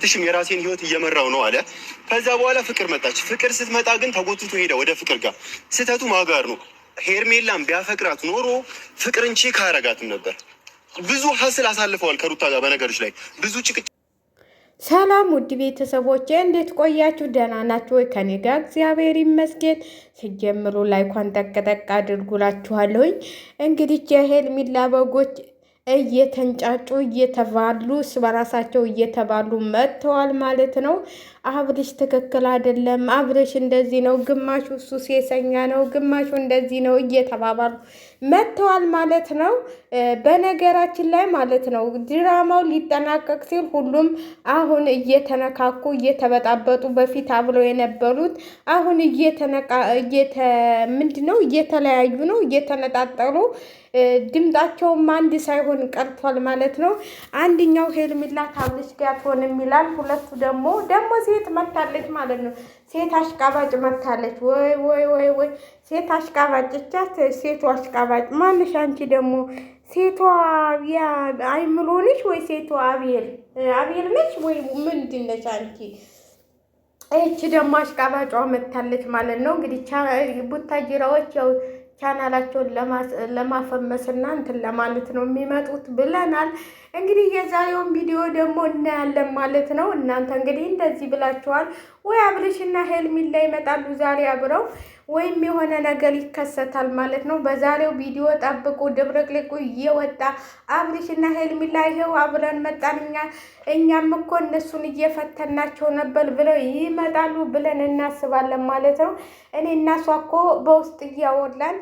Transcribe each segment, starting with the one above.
አልፈትሽም የራሴን ህይወት እየመራው ነው አለ። ከዛ በኋላ ፍቅር መጣች። ፍቅር ስትመጣ ግን ተጎትቶ ሄደ ወደ ፍቅር ጋር። ስህተቱ ማጋር ነው። ሄርሜላን ቢያፈቅራት ኖሮ ፍቅርን ቼክ አያረጋትም ነበር። ብዙ ሀስል አሳልፈዋል ከሩታ ጋር በነገሮች ላይ ብዙ ጭቅጭቅ። ሰላም ውድ ቤተሰቦቼ እንዴት ቆያችሁ? ደህና ናችሁ ወይ? ከኔ ጋር እግዚአብሔር ይመስገን። ሲጀምሩ ላይኳን ጠቅጠቅ አድርጉላችኋለሁኝ። እንግዲህ የሄርሜላ በጎች እየተንጫጩ እየተባሉ በራሳቸው እየተባሉ መጥተዋል ማለት ነው። አብርሽ ትክክል አይደለም፣ አብርሽ እንደዚህ ነው፣ ግማሹ እሱ ሴሰኛ ነው፣ ግማሹ እንደዚህ ነው እየተባባሉ መጥተዋል ማለት ነው። በነገራችን ላይ ማለት ነው ድራማው ሊጠናቀቅ ሲል ሁሉም አሁን እየተነካኩ እየተበጣበጡ በፊት አብለው የነበሩት አሁን ምንድነው እየተለያዩ ነው፣ እየተነጣጠሉ ድምጣቸውም አንድ ሳይሆን ቀርቷል ማለት ነው። አንደኛው ሄርሜላ ከአብርሽ ጋር ትሆንም ይላል፣ ሁለቱ ደግሞ ሴት መታለች ማለት ነው። ሴት አሽቃባጭ መታለች። ወይ ወይ ወይ ወይ ሴት አሽቃባጭ ቻት ሴቷ አሽቃባጭ ማንሽ? አንቺ ደግሞ ሴቷ ያ አይምሮ ነሽ ወይ ሴቷ አቤል ነሽ ወይ ምንድን ነሽ አንቺ? እቺ ደግሞ አሽቃባጯ መታለች ማለት ነው። እንግዲህ ቡታጅራዎች ያው ቻናላቸውን ለማፈመስና እንትን ለማለት ነው የሚመጡት ብለናል። እንግዲህ የዛሬውን ቪዲዮ ደግሞ እናያለን ማለት ነው። እናንተ እንግዲህ እንደዚህ ብላችኋል ወይ አብርሽና ሄርሜላ ይመጣሉ ዛሬ አብረው ወይም የሆነ ነገር ይከሰታል ማለት ነው። በዛሬው ቪዲዮ ጠብቁ። ድብርቅልቁ እየወጣ አብርሽና ሄርሜላ ይሄው አብረን መጣን እኛም እኮ እነሱን እየፈተናቸው ነበር ብለው ይመጣሉ ብለን እናስባለን ማለት ነው። እኔ እና እሷ እኮ በውስጥ እያወላን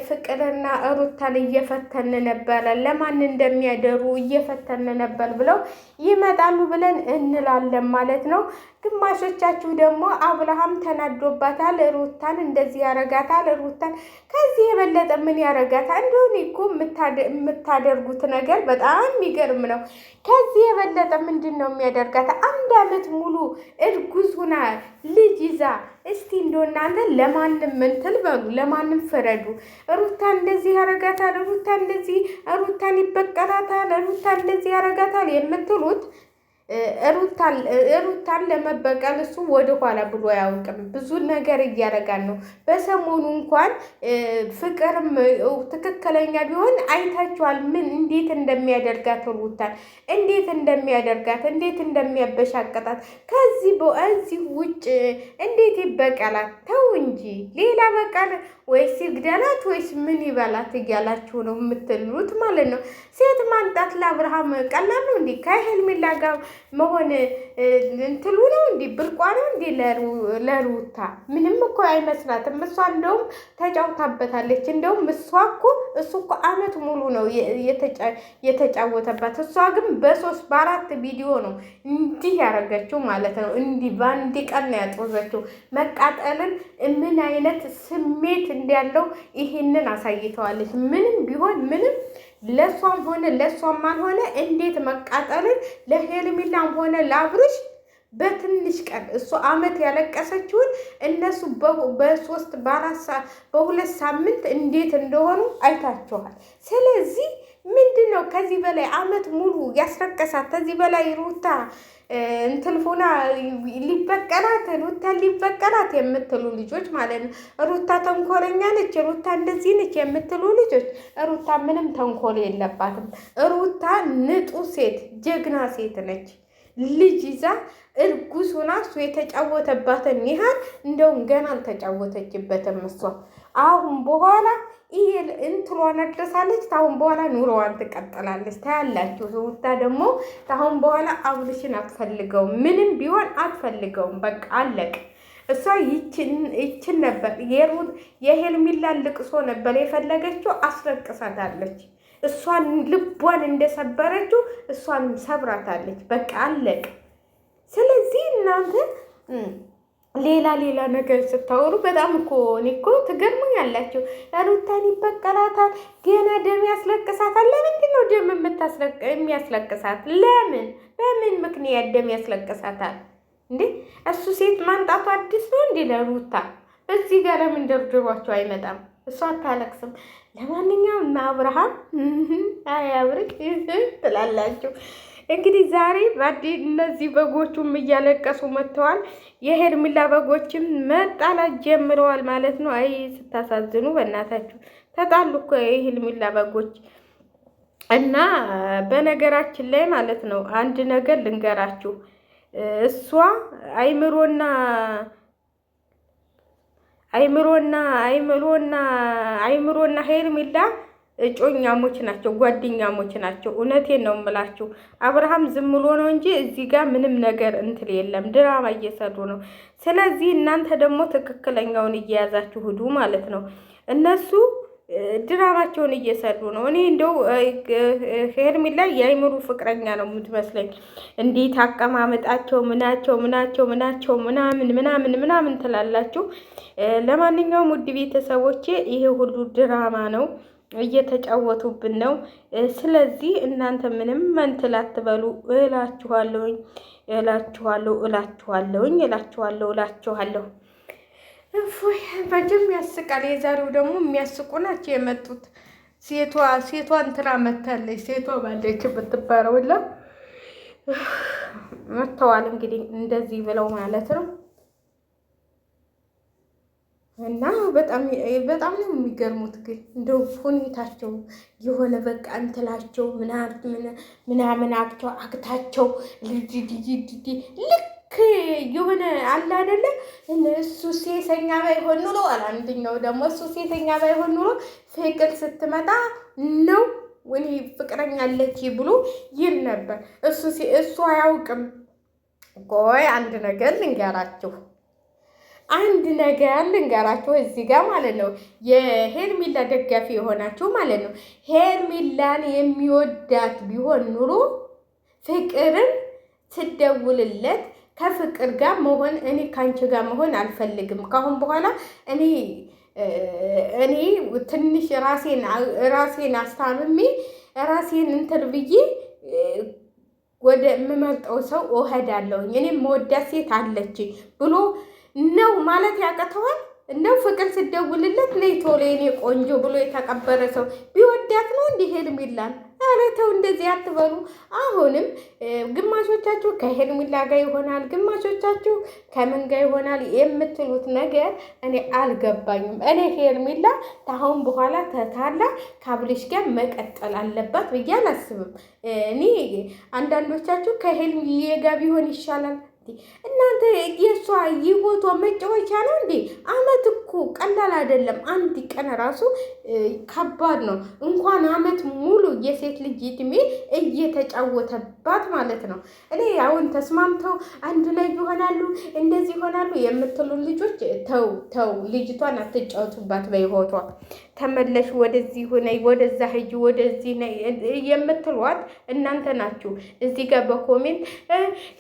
ፍቅርና ሩታን እየፈተን ነበረ፣ ለማን እንደሚያደሩ እየፈተን ነበር ብለው ይመጣሉ ብለን እንላለን ማለት ነው። ግማሾቻችሁ ደግሞ አብርሃም ተናዶባታል፣ ሩታን እንደዚህ ያረጋታል፣ ሩታን ከዚህ የበለጠ ምን ያረጋታል? እንደሆነ እኮ የምታደርጉት ነገር በጣም የሚገርም ነው። ከዚህ የበለጠ ምንድን ነው የሚያደርጋት? 1 ዓመት ሙሉ እርጉዝ ሁና ልጅ ይዛ እስቲ እንደው እናንተ ለማንም እንትን በሉ፣ ለማንም ፍረዱ። ሩታን እንደዚህ ያረጋታል፣ ሩታን ይበቀላታል፣ ሩታን እንደዚህ ያረጋታል የምትሉት ሩታን ለመበቀል እሱ ወደ ኋላ ብሎ አያውቅም። ብዙ ነገር እያደረጋን ነው። በሰሞኑ እንኳን ፍቅርም ትክክለኛ ቢሆን አይታችኋል፣ ምን እንዴት እንደሚያደርጋት ሩታን እንዴት እንደሚያበሻቀጣት። ከዚህ ውጭ እንዴት ይበቀላት? ተው እንጂ ሌላ በቀል ወይስ ይግደላት ወይስ ምን ይበላት እያላችሁ ነው የምትሉት ማለት ነው። ሴት ማንጣት ለአብርሃም ቀላል ነው እንዴ? ከሄርሜላ ጋር መሆን እንትሉ ነው እንዴ? ብርቋ ነው እንዴ? ለሩታ ምንም እኮ አይመስላትም። እሷ እንደውም ተጫውታበታለች። እንደውም እሱ እኮ አመት ሙሉ ነው የተጫወተባት። እሷ ግን በ3-4 ቪዲዮ ነው እንዲህ ያደረገችው ማለት ነው። እንዲህ በአንድ ቀን ነው ያጦዘችው። መቃጠልን ምን አይነት ስሜት እንዳለው ይሄንን አሳይተዋለች። ምንም ቢሆን ምንም ለሷም ሆነ ለሷም አልሆነ እንዴት መቃጠልን ለሄርሜላም ሆነ ለአብርሽ በትንሽ ቀን እሱ አመት ያለቀሰችውን እነሱ በ2 ሳምንት እንዴት እንደሆኑ አይታችኋል። ስለዚህ ምንድን ነው ከዚህ በላይ አመት ሙሉ ያስረቀሳት? ከዚህ በላይ ሩታ እንትልፉና ሊበቀላት የምትሉ ልጆች ማለት ነው። ሩታ ተንኮለኛ ነች፣ ሩታ እንደዚህ ነች የምትሉ ልጆች፣ ሩታ ምንም ተንኮል የለባትም። ሩታ ንጡ ሴት፣ ጀግና ሴት ነች። ልጅ ይዛ እርጉዝ ሆና እሱ የተጫወተባትን ያህል እንደውም ገና አልተጫወተችበትም እሷ። አሁን በኋላ ይሄ እንትሏን አድርሳለች። ታሁን በኋላ ኑሮዋን ትቀጥላለች። ታያላችሁ። ሩታ ደግሞ ታሁን በኋላ አብርሽን አትፈልገውም፣ ምንም ቢሆን አትፈልገውም። በቃ አለቅ። እሷ ይችን ነበር የሄርሜላን ልቅሶ ነበር የፈለገችው፣ አስለቅሳታለች። እሷን ልቧን እንደሰበረችው እሷን ሰብራታለች። በቃ አለቅ። ስለዚህ እናንተ ሌላ ነገር ስታወሩ በጣም እኔ እኮ ትገርሙኛላችሁ። ሩታን ይበቀላታል፣ ገና ደም ያስለቅሳታል። ለምንድን ነው ደም የሚያስለቅሳት? በምን ምክንያት ደም ያስለቅሳታል እንዴ? እሱ ሴት ማንጣቱ አዲስ ነው እንዴ ለሩታ? እዚህ ጋር ለምን ደርድሯቸው አይመጣም? እሷ አታለቅስም። ለማንኛውም አብርሃም አያብርክ ትላላችሁ። እንግዲህ ዛሬ እነዚህ በጎቹም እያለቀሱ መጥተዋል። የሄርሜላ በጎችም መጣላት ጀምረዋል ማለት ነው። አይ ስታሳዝኑ በእናታችሁ ተጣሉ እኮ የሄርሜላ በጎች። እና በነገራችን ላይ ማለት ነው አንድ ነገር ልንገራችሁ። እሷ አይምሮና ሄርሜላ እጮኛሞች ናቸው፣ ጓደኛሞች ናቸው። እውነቴን ነው የምላችሁ። አብርሃም ዝም ብሎ ነው እንጂ እዚህ ጋር ምንም ነገር እንትን የለም፣ ድራማ እየሰሩ ነው። ስለዚህ እናንተ ደግሞ ትክክለኛውን እየያዛችሁ ሂዱ ማለት ነው። እነሱ ድራማቸውን እየሰሩ ነው። እኔ እንደው ሄርሜላ የአይምሮ ፍቅረኛ ነው የምትመስለኝ። እንዴት አቀማመጣቸው ምናቸው ምናምን ትላላችሁ። ለማንኛውም ውድ ቤተሰቦቼ ይሄ ሁሉ ድራማ ነው፣ እየተጫወቱብን ነው። ስለዚህ እናንተ ምንም እንትን አትበሉ እላችኋለሁ። እፎይ በጅም ያስቃል። የዛሬው ደግሞ የሚያስቁ ናቸው የመጡት። ሴቷ እንትና መታለች፣ ሴቷ ባለች ብትባረውላ መጥተዋል። እንግዲህ እንደዚህ ብለው ማለት ነው። እና በጣም ነው የሚገርሙት። ግን እንደው ሁኔታቸው የሆነ በቃ እንትላቸው ምናምን አክታቸው ልክ የሆነ አለ አይደለ? እሱ ሴሰኛ ባይሆን ኑሮ አንደኛው ደግሞ እሱ ሴሰኛ ባይሆን ኑሮ ፍቅር ስትመጣ ነው ወኔ ፍቅረኛ አለች ብሎ ይል ነበር። እሱ አያውቅም። ቆይ አንድ ነገር ልንገራችሁ እዚህ ጋር ማለት ነው። የሄርሜላ ደጋፊ የሆናችሁ ማለት ነው። ሄርሜላን የሚወዳት ቢሆን ኑሮ ፍቅርን ትደውልለት ከፍቅር ጋር መሆን እኔ ካንቺ ጋር መሆን አልፈልግም። ካሁን በኋላ እኔ ትንሽ ራሴን አስታምሜ ራሴን እንትን ብዬ ወደ የምመርጠው ሰው እሄዳለሁኝ። እኔም መወዳት ሴት አለች ብሎ ነው ማለት ያቀተዋል። እንደው ፍቅር ስደውልለት ነይ ቶሎ የኔ ቆንጆ ብሎ የተቀበረ ሰው ቢወዳት ነው እንዲህ ሄርሜላን። ኧረ ተው እንደዚህ አትበሉ። አሁንም ግማሾቻችሁ ከሄርሜላ ጋር ይሆናል፣ ግማሾቻችሁ ከምን ጋር ይሆናል የምትሉት ነገር እኔ አልገባኝም። እኔ ሄርሜላ ታሁን በኋላ ተታላ ካብልሽ ጋር መቀጠል አለባት ብዬ አላስብም። እኔ አንዳንዶቻችሁ ከሄርሜላ ጋር ቢሆን ይሻላል። እናንተ የሷ ህይወቷ መጫወቻ ነው እንዴ? አመት እኮ ቀላል አይደለም። አንድ ቀን ራሱ ከባድ ነው። እንኳን አመት ሙሉ የሴት ልጅ እድሜ እየተጫወተባት ማለት ነው። እኔ አሁን ተስማምተው አንድ ላይ ይሆናሉ እንደዚህ ይሆናሉ የምትሉ ልጆች ተው፣ ልጅቷን አትጫወቱባት በህይወቷ። ተመለሽ፣ ወደዚህ ሆነይ፣ ወደዛ ሂጂ፣ ወደዚህ ነይ የምትሏት እናንተ ናችሁ። እዚህ ጋር በኮሜንት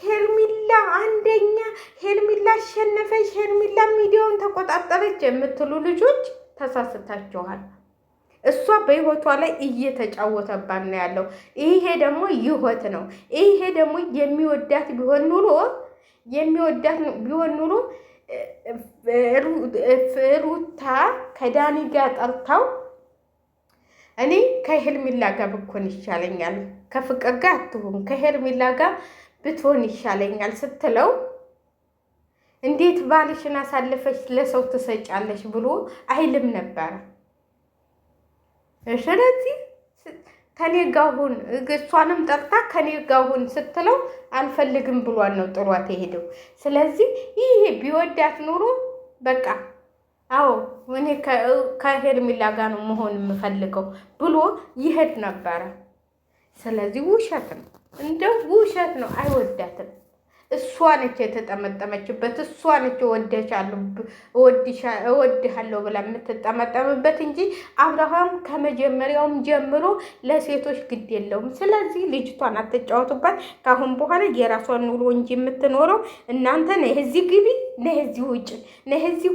ሄርሜላ አንደኛ፣ ሄርሜላ አሸነፈች፣ ሄርሜላ ሚዲያውን ተቆጣጠረች የምትሉ ልጆች ተሳስታችኋል። እሷ በህይወቷ ላይ እየተጫወተባት ነው ያለው። ይሄ ደግሞ ህይወት ነው። ይሄ ደግሞ የሚወዳት ቢሆን ኑሮ ሩታ ከዳኒ ጋር ጠርታው እኔ ከሄርሜላ ጋር ብኮን ይሻለኛል፣ ከፍቅር ጋር አትሁን፣ ከሄርሜላ ጋር ብትሆን ይሻለኛል ስትለው እንዴት ባልሽን አሳልፈሽ ለሰው ትሰጫለሽ ብሎ አይልም ነበረ። ስለዚህ ከኔ ጋር ሁን፣ እሷንም ጠርታ ከኔ ጋር ሁን ስትለው አልፈልግም ብሏን ነው ጥሯት የሄደው። ስለዚህ ይሄ ቢወዳት ኑሮ በቃ አዎ እኔ ከሄርሜላ ጋር ነው መሆን የምፈልገው ብሎ ይሄድ ነበረ። ስለዚህ ውሸት ነው፣ እንደው ውሸት ነው። አይወዳትም። እሷ ነች የተጠመጠመችበት፣ እሷ ነች እወድሃለሁ ብላ የምትጠመጠምበት እንጂ አብርሃም ከመጀመሪያውም ጀምሮ ለሴቶች ግድ የለውም። ስለዚህ ልጅቷን አትጫወቱባት። ካሁን በኋላ የራሷን ኑሮ እንጂ የምትኖረው እናንተ ነህዚህ ግቢ፣ ነህዚህ ውጭ፣ ነህዚህ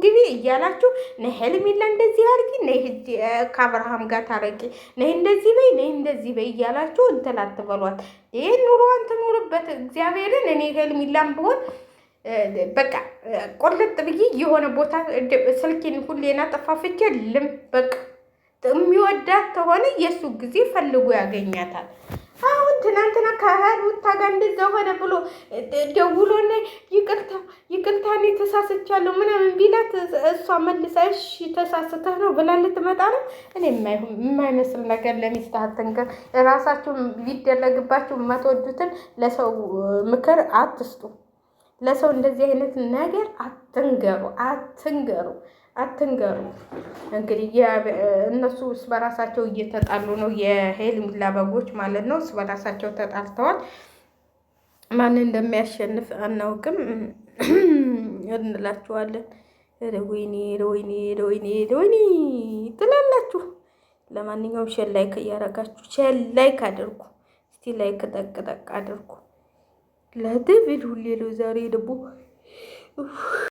ግቢ እያላችሁ ሄርሜላ እንደዚህ አድርጊ፣ ነህዚህ ከአብርሃም ጋር ታረቂ፣ ነህ እንደዚህ በይ፣ ነህ እንደዚህ በይ እያላችሁ እንትን አትበሏት። ይሄን ኑሮዋን ትኖርበት። እግዚአብሔርን እኔ ሄርሜላም ብሆን በቃ ቆርጥ ብዬ የሆነ ቦታ ስልኬን ሁሌና ጠፋፍቼ በቃ የሚወዳት ከሆነ የሱ ጊዜ ፈልጎ ያገኛታል። አሁን ትናንትና ከሩታ ጋር እንደዛ ሆነ ብሎ ደውሎና ይቅርታ እኔ ተሳስቻለሁ ምናምን ቢላት እሷ መልሳ እሺ ተሳስተህ ነው ብላ ልትመጣ ነው። እኔ የማይመስል ነገር ለሚስት አትንገር። ራሳችሁ ሊደረግባችሁ የማትወዱትን ለሰው ምክር አትስጡ። ለሰው እንደዚህ አይነት ነገር አትንገሩ። እንግዲህ እነሱ እርስ በራሳቸው እየተጣሉ ነው፣ የሄርሜላ በጎች ማለት ነው። እርስ በራሳቸው ተጣልተዋል። ማን እንደሚያሸንፍ አናውቅም እንላችኋለን። ወይኔ ትላላችሁ። ለማንኛውም ሼር ላይክ እያረጋችሁ ሼር ላይክ አድርጉ። እስቲ ላይክ ጠቅ አድርጉ። ለደብል ሁሌ ነው ዛሬ ደግሞ